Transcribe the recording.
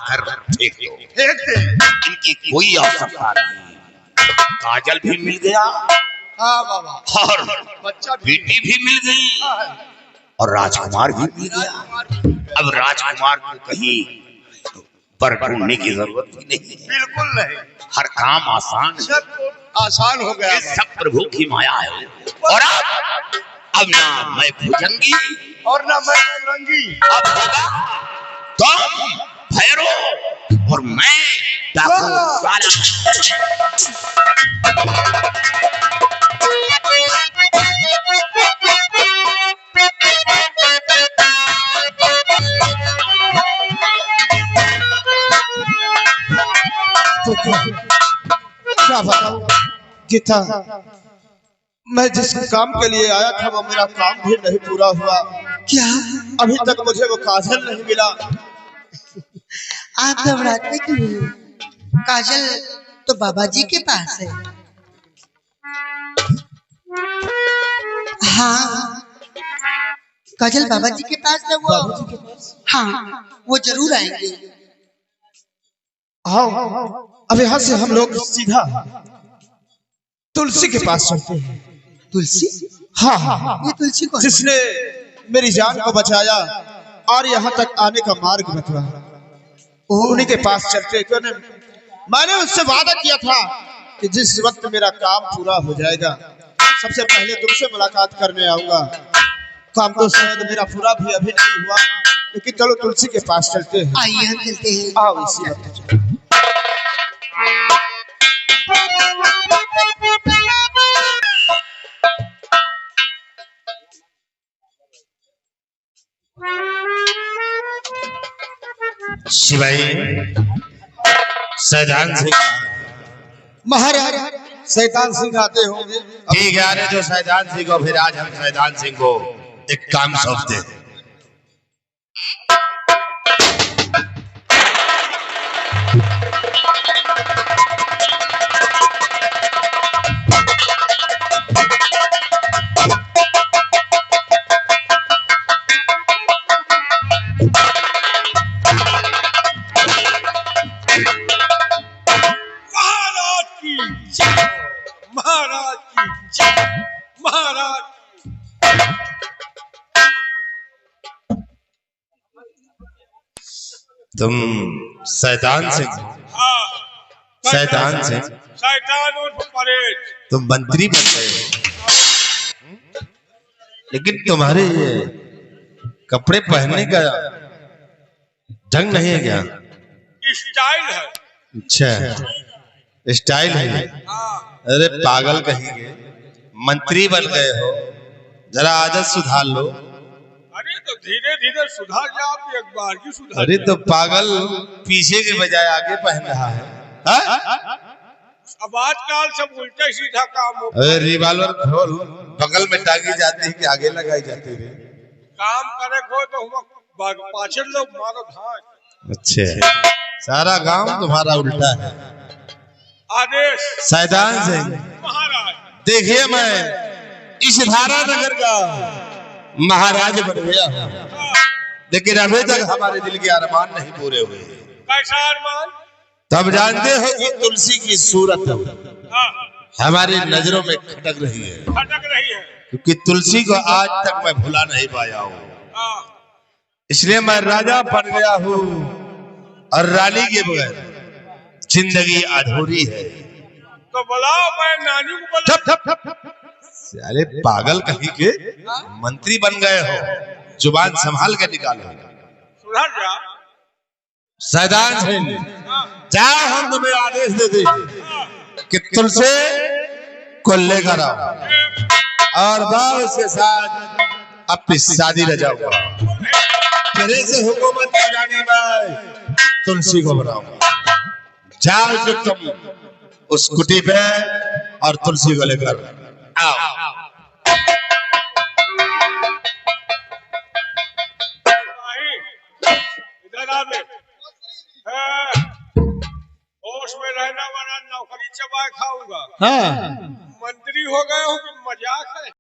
कर फेंक दो, फेंक दे। इनकी कोई आवश्यकता नहीं। काजल भी मिल गया, हाँ बाबा, और बच्चा बेटी भी मिल गई, और राजकुमार भी मिल गया। अब राजकुमार को कहीं पर ढूंढने की जरूरत ही नहीं है। बिल्कुल नहीं, हर काम आसान, सब आसान हो गया। ये सब प्रभु की माया है। और अब ना मैं भुजंगी और ना मैं रंगी, अब होगा तुम भैरव और मैं डाकू साला। क्या बताऊं गीता, मैं जिस काम के लिए आया था वो मेरा काम भी नहीं पूरा हुआ। क्या अभी तक मुझे वो काजल नहीं मिला? आप घबराते क्यों? काजल तो बाबा जी के पास है। हाँ, काजल बाबा जी के पास है वो। बाबूजी के पास? हाँ, वो जरूर आएंगे। आओ, अब यहाँ से हम लोग सीधा तुलसी के पास चलते हैं। तुलसी? हाँ हाँ, ये तुलसी कौन? जिसने मेरी जान को बचाया और यहाँ तक आने का मार्ग बतला, उन्हीं के पास चलते। क्यों? मैंने उससे वादा किया था कि जिस वक्त मेरा काम पूरा हो जाएगा सबसे पहले तुमसे मुलाकात करने आऊंगा। काम तो शायद मेरा पूरा भी अभी नहीं हुआ, लेकिन चलो तुलसी के पास चलते हैं। आइए हम चलते हैं। आओ इसी वक्त। शिवाई सैदान सिंह, महाराज शैतान सिंह आते होंगे। ठीक है, आने जो सैदान सिंह को। फिर आज हम सैदान सिंह को एक काम सौंपते हैं। महाराज की जय, महाराज। तुम सैदान सिंह? सैदान सिंह, शैतान उर्फ परेश। तुम मंत्री बन गए हो, लेकिन तुम्हारे ये कपड़े पहनने का ढंग नहीं है क्या? स्टाइल है। अच्छा, स्टाइल है। अरे पागल कहेंगे, मंत्री बन गए हो, जरा आदत सुधार लो। अरे तो धीरे धीरे सुधार जाओ, एक बार की सुधार। अरे तो पागल पीछे के बजाय आगे पहन रहा है, हा? अब आजकल सब उल्टा सीधा काम हो। अरे रिवॉल्वर खोल, बगल में टांगी जाती है कि आगे लगाई जाती है? काम करे को तो हम पाछे लोग मारो धान। अच्छा, सारा गांव तुम्हारा उल्टा है। आदेश सैदान सिंह, महाराज। देखिए मैं इस धारा नगर का महाराज बन गया हूँ, लेकिन अभी तक हमारे दिल के अरमान नहीं पूरे हुए। कैसा अरमान? तब जानते हो कि तुलसी की सूरत हमारी नजरों में खटक रही है, खटक रही है, क्योंकि तुलसी को आज तक मैं भुला नहीं पाया हूँ। इसलिए मैं राजा बन गया हूँ, और रानी के बगैर जिंदगी अधूरी है। तो बुलाओ, मैं नानी को बुलाओ। अरे पागल कहीं के, मंत्री बन गए हो, जुबान संभाल के निकालो। सुधर जा। सैदान सिंह, जाओ, हम तुम्हें आदेश देते कि तुलसी को लेकर आओ, और बाबू के साथ अपनी शादी रचाऊंगा। मेरे से हुकूमत की रानी मैं तुलसी को बनाऊंगा। जाओ जो तुम उस कुटी पे, और तुलसी को लेकर आओ। इधर आ बे। होश में रहना, वरना नौकरी चबा खाऊंगा। हाँ, मंत्री हो गए हो कि मजाक है?